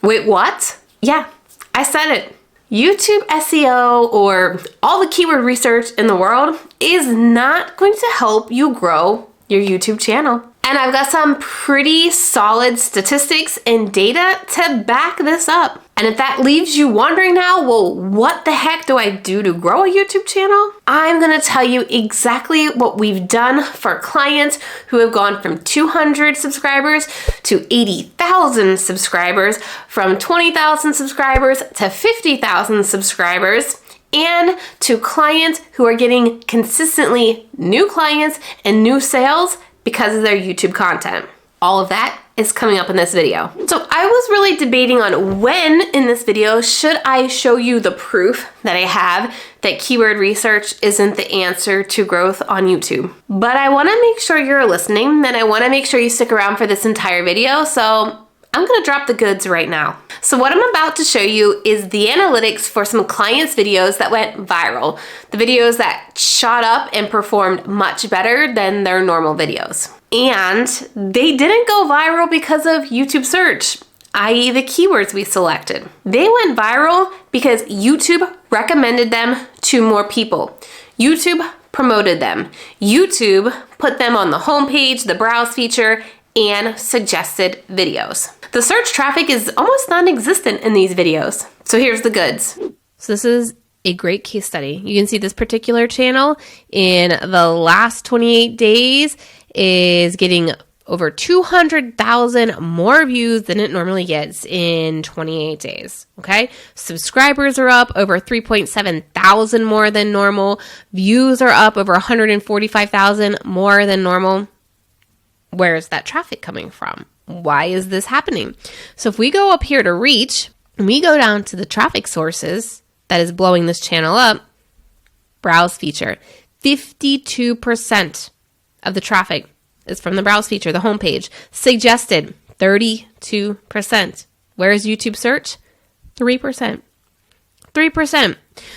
Wait, what? Yeah, I said it. YouTube SEO, or all the keyword research in the world, is not going to help you grow your YouTube channel. And I've got some pretty solid statistics and data to back this up. And if that leaves you wondering now, well, what the heck do I do to grow a YouTube channel? I'm gonna tell you exactly what we've done for clients who have gone from 200 subscribers to 80,000 subscribers, from 20,000 subscribers to 50,000 subscribers, and to clients who are getting consistently new clients and new sales because of their YouTube content. All of that is coming up in this video. So I was really debating on when in this video should I show you the proof that I have that keyword research isn't the answer to growth on YouTube. But I wanna make sure you're listening, and I wanna make sure you stick around for this entire video, so I'm gonna drop the goods right now. So what I'm about to show you is the analytics for some clients' videos that went viral. The videos that shot up and performed much better than their normal videos. And they didn't go viral because of YouTube search, i.e. the keywords we selected. They went viral because YouTube recommended them to more people. YouTube promoted them. YouTube put them on the homepage, the browse feature, and suggested videos. The search traffic is almost non-existent in these videos. So here's the goods. So this is a great case study. You can see this particular channel in the last 28 days is getting over 200,000 more views than it normally gets in 28 days, okay? Subscribers are up over 3.7 thousand more than normal. Views are up over 145,000 more than normal. Where is that traffic coming from? Why is this happening? So if we go up here to reach, and we go down to the traffic sources that is blowing this channel up, browse feature, 52% of the traffic is from the browse feature, the homepage. Suggested, 32%. Where is YouTube search? 3%. 3%.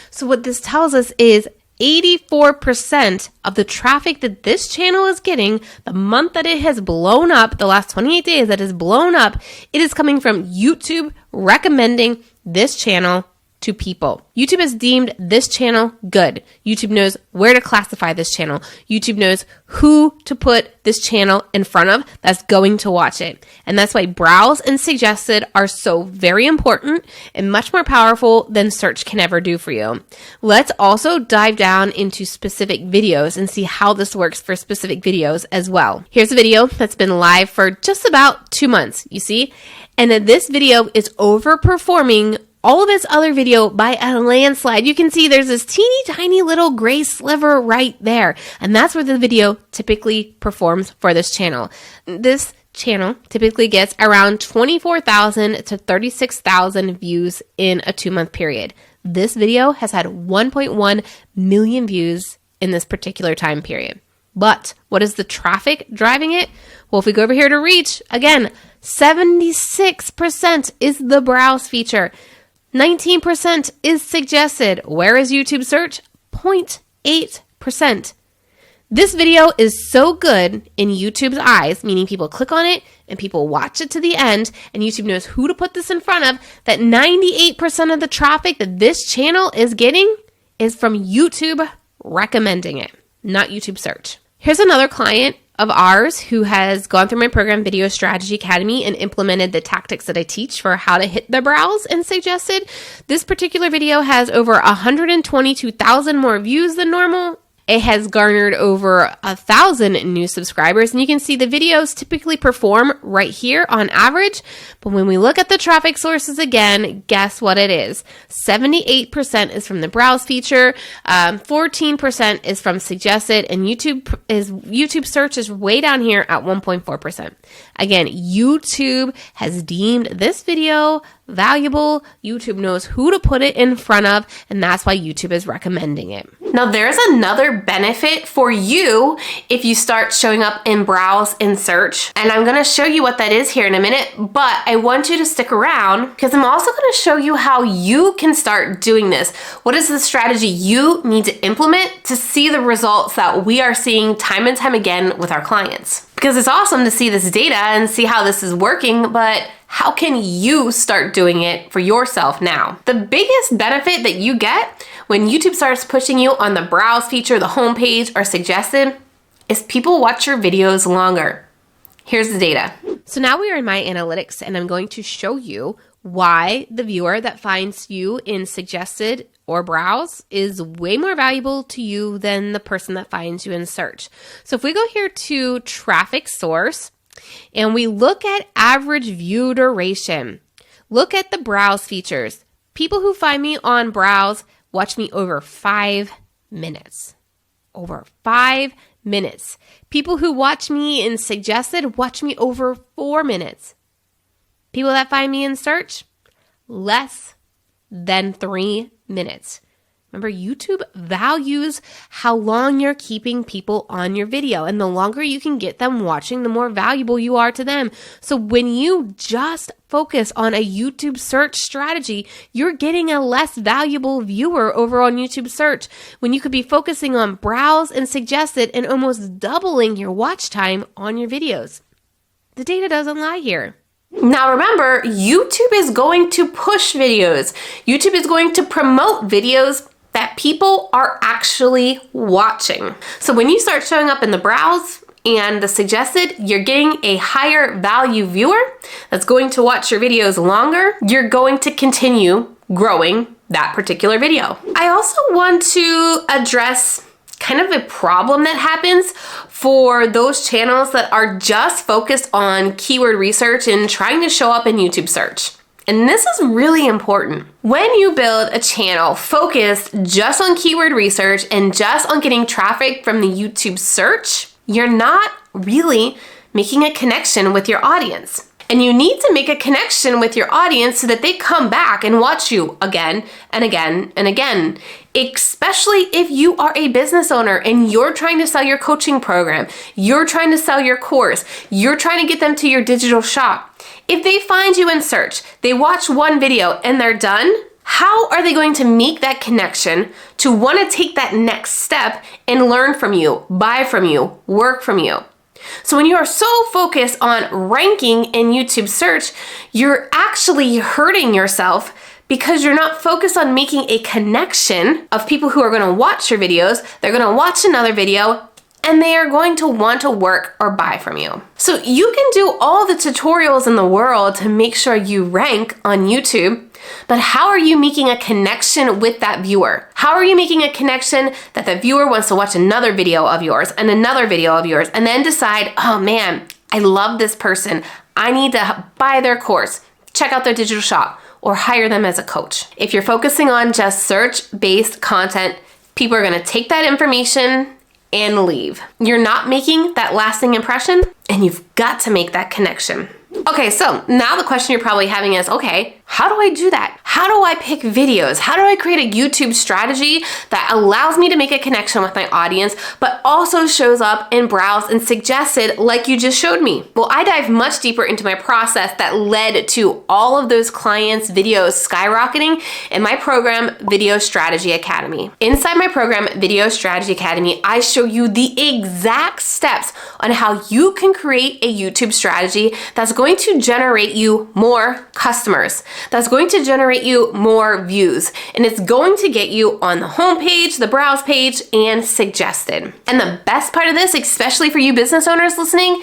So what this tells us is 84% of the traffic that this channel is getting, the month that it has blown up, the last 28 days that has blown up, it is coming from YouTube recommending this channel to people. YouTube has deemed this channel good. YouTube knows where to classify this channel. YouTube knows who to put this channel in front of that's going to watch it. And that's why browse and suggested are so very important and much more powerful than search can ever do for you. Let's also dive down into specific videos and see how this works for specific videos as well. Here's a video that's been live for just about 2 months, you see? And then this video is overperforming all of its other video by a landslide. You can see there's this teeny tiny little gray sliver right there. And that's where the video typically performs for this channel. This channel typically gets around 24,000 to 36,000 views in a 2-month period. This video has had 1.1 million views in this particular time period. But what is the traffic driving it? Well, if we go over here to reach, again, 76% is the browse feature. 19% is suggested. Where is YouTube search? 0.8%. This video is so good in YouTube's eyes, meaning people click on it and people watch it to the end, and YouTube knows who to put this in front of, that 98% of the traffic that this channel is getting is from YouTube recommending it, not YouTube search. Here's another client of ours who has gone through my program, Video Strategy Academy, and implemented the tactics that I teach for how to hit the browse and suggested. This particular video has over 122,000 more views than normal. It has garnered over 1,000 new subscribers, and you can see the videos typically perform right here on average. But when we look at the traffic sources again, guess what it is? 78% is from the browse feature, 14% is from suggested, and YouTube search is way down here at 1.4%. Again, YouTube has deemed this video valuable. YouTube knows who to put it in front of, and that's why YouTube is recommending it. Now, there's another benefit for you if you start showing up in browse and search, and I'm going to show you what that is here in a minute, but I want you to stick around because I'm also going to show you how you can start doing this. What is the strategy you need to implement to see the results that we are seeing time and time again with our clients? Because it's awesome to see this data and see how this is working, but How can you start doing it for yourself now? The biggest benefit that you get when YouTube starts pushing you on the browse feature, the homepage, or suggested is people watch your videos longer. Here's the data. So now we are in my analytics, and I'm going to show you why the viewer that finds you in suggested or browse is way more valuable to you than the person that finds you in search. So if we go here to traffic source and we look at average view duration, look at the browse features. People who find me on browse watch me over 5 minutes. Over 5 minutes. People who watch me in suggested watch me over 4 minutes. People that find me in search, less than 3 minutes. Remember, YouTube values how long you're keeping people on your video, and the longer you can get them watching, the more valuable you are to them. So when you just focus on a YouTube search strategy, you're getting a less valuable viewer over on YouTube search when you could be focusing on browse and suggested and almost doubling your watch time on your videos. The data doesn't lie here. Now remember, YouTube is going to push videos. YouTube is going to promote videos that people are actually watching. So when you start showing up in the browse and the suggested, you're getting a higher value viewer that's going to watch your videos longer. You're going to continue growing that particular video. I also want to address kind of a problem that happens for those channels that are just focused on keyword research and trying to show up in YouTube search. And this is really important. When you build a channel focused just on keyword research and just on getting traffic from the YouTube search, you're not really making a connection with your audience. And you need to make a connection with your audience so that they come back and watch you again and again and again. Especially if you are a business owner and you're trying to sell your coaching program, you're trying to sell your course, you're trying to get them to your digital shop. If they find you in search, they watch one video and they're done, how are they going to make that connection to want to take that next step and learn from you, buy from you, work from you? So when you are so focused on ranking in YouTube search, you're actually hurting yourself because you're not focused on making a connection of people who are going to watch your videos. They're going to watch another video and they are going to want to work or buy from you. So you can do all the tutorials in the world to make sure you rank on YouTube, but how are you making a connection with that viewer? How are you making a connection that the viewer wants to watch another video of yours and another video of yours and then decide, oh man, I love this person. I need to buy their course, check out their digital shop, or hire them as a coach. If you're focusing on just search-based content, people are gonna take that information and leave. You're not making that lasting impression, and you've got to make that connection. Okay, so now the question you're probably having is, okay, how do I do that? How do I pick videos? How do I create a YouTube strategy that allows me to make a connection with my audience, but also shows up in browse and suggested like you just showed me? Well, I dive much deeper into my process that led to all of those clients' videos skyrocketing in my program, Video Strategy Academy. Inside my program, Video Strategy Academy, I show you the exact steps on how you can create a YouTube strategy that's going to generate you more customers, that's going to generate you more views, and it's going to get you on the homepage, the browse page, and suggested. And the best part of this, especially for you business owners listening,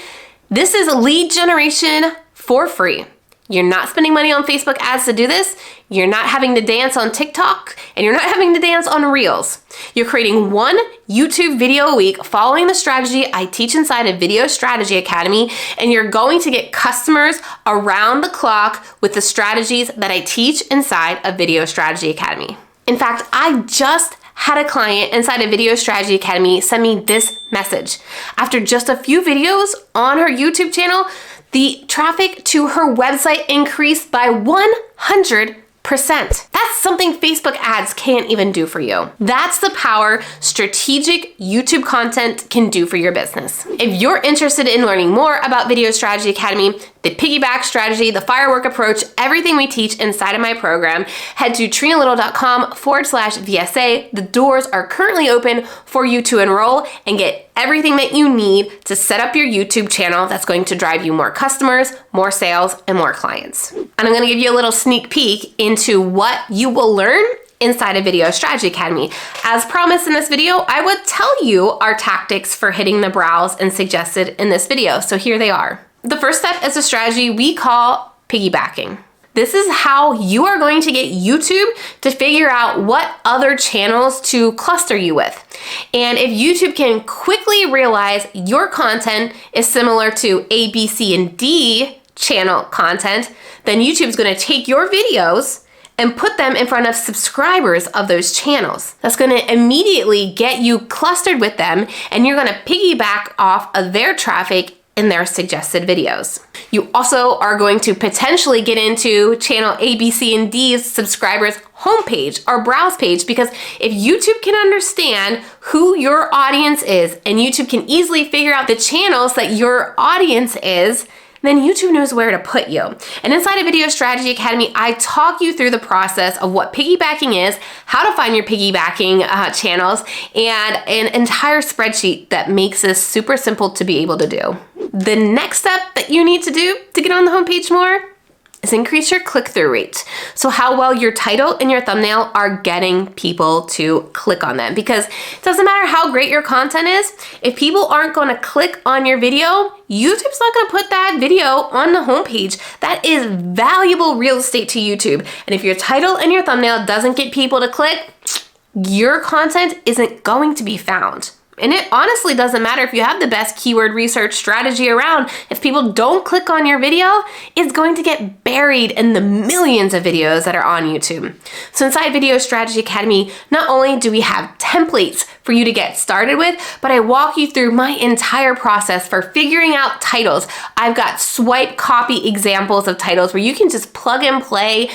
this is a lead generation for free. You're not spending money on Facebook ads to do this. You're not having to dance on TikTok, and you're not having to dance on Reels. You're creating one YouTube video a week following the strategy I teach inside of Video Strategy Academy, and you're going to get customers around the clock with the strategies that I teach inside of Video Strategy Academy. In fact, I just had a client inside of Video Strategy Academy send me this message. After just a few videos on her YouTube channel, the traffic to her website increased by 100%. That's something Facebook ads can't even do for you. That's the power strategic YouTube content can do for your business. If you're interested in learning more about Video Strategy Academy, the piggyback strategy, the firework approach, everything we teach inside of my program, head to trinalittle.com/VSA. The doors are currently open for you to enroll and get everything that you need to set up your YouTube channel that's going to drive you more customers, more sales, and more clients. And I'm gonna give you a little sneak peek into what you will learn inside of Video Strategy Academy. As promised in this video, I would tell you our tactics for hitting the brows and suggested in this video. So here they are. The first step is a strategy we call piggybacking. This is how you are going to get YouTube to figure out what other channels to cluster you with. And if YouTube can quickly realize your content is similar to A, B, C, and D channel content, then YouTube's gonna take your videos and put them in front of subscribers of those channels. That's gonna immediately get you clustered with them, and you're gonna piggyback off of their traffic in their suggested videos. You also are going to potentially get into channel A, B, C, and D's subscribers' homepage or browse page, because if YouTube can understand who your audience is and YouTube can easily figure out the channels that your audience is, then YouTube knows where to put you. And inside of Video Strategy Academy, I talk you through the process of what piggybacking is, how to find your piggybacking channels, and an entire spreadsheet that makes this super simple to be able to do. The next step that you need to do to get on the homepage more is increase your click-through rate. So how well your title and your thumbnail are getting people to click on them. Because it doesn't matter how great your content is, if people aren't gonna click on your video, YouTube's not gonna put that video on the homepage. That is valuable real estate to YouTube. And if your title and your thumbnail doesn't get people to click, your content isn't going to be found. And it honestly doesn't matter if you have the best keyword research strategy around. If people don't click on your video, it's going to get buried in the millions of videos that are on YouTube. So inside Video Strategy Academy, not only do we have templates for you to get started with, but I walk you through my entire process for figuring out titles. I've got swipe copy examples of titles where you can just plug and play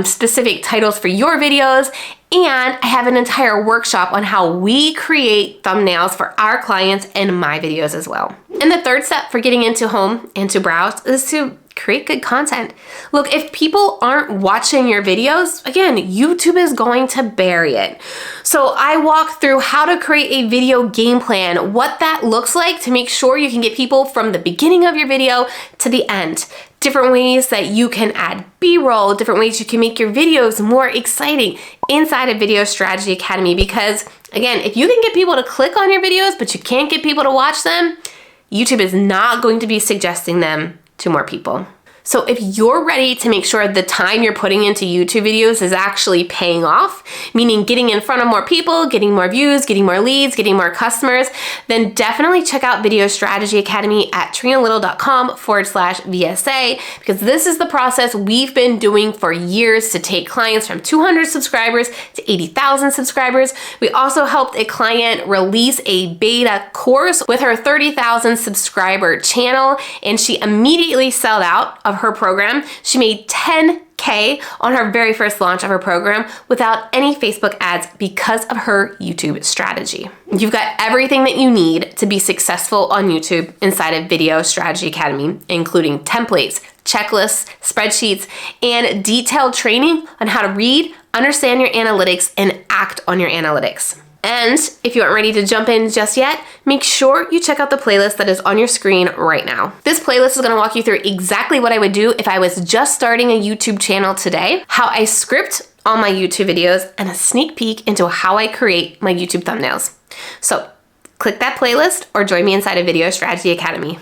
specific titles for your videos. And I have an entire workshop on how we create thumbnails for our clients in my videos as well. And the third step for getting into home and to browse is to create good content. Look, if people aren't watching your videos, again, YouTube is going to bury it. So I walk through how to create a video game plan, what that looks like to make sure you can get people from the beginning of your video to the end. Different ways that you can add B-roll, different ways you can make your videos more exciting inside of Video Strategy Academy. Because again, if you can get people to click on your videos, but you can't get people to watch them, YouTube is not going to be suggesting them to more people. So if you're ready to make sure the time you're putting into YouTube videos is actually paying off, meaning getting in front of more people, getting more views, getting more leads, getting more customers, then definitely check out Video Strategy Academy at trinalittle.com/VSA, because this is the process we've been doing for years to take clients from 200 subscribers to 80,000 subscribers. We also helped a client release a beta course with her 30,000 subscriber channel, and she immediately sold out of her program. She made $10K on her very first launch of her program without any Facebook ads because of her YouTube strategy. You've got everything that you need to be successful on YouTube inside of Video Strategy Academy, including templates, checklists, spreadsheets, and detailed training on how to read, understand your analytics, and act on your analytics. And if you aren't ready to jump in just yet, make sure you check out the playlist that is on your screen right now. This playlist is gonna walk you through exactly what I would do if I was just starting a YouTube channel today, how I script all my YouTube videos, and a sneak peek into how I create my YouTube thumbnails. So click that playlist or join me inside of Video Strategy Academy.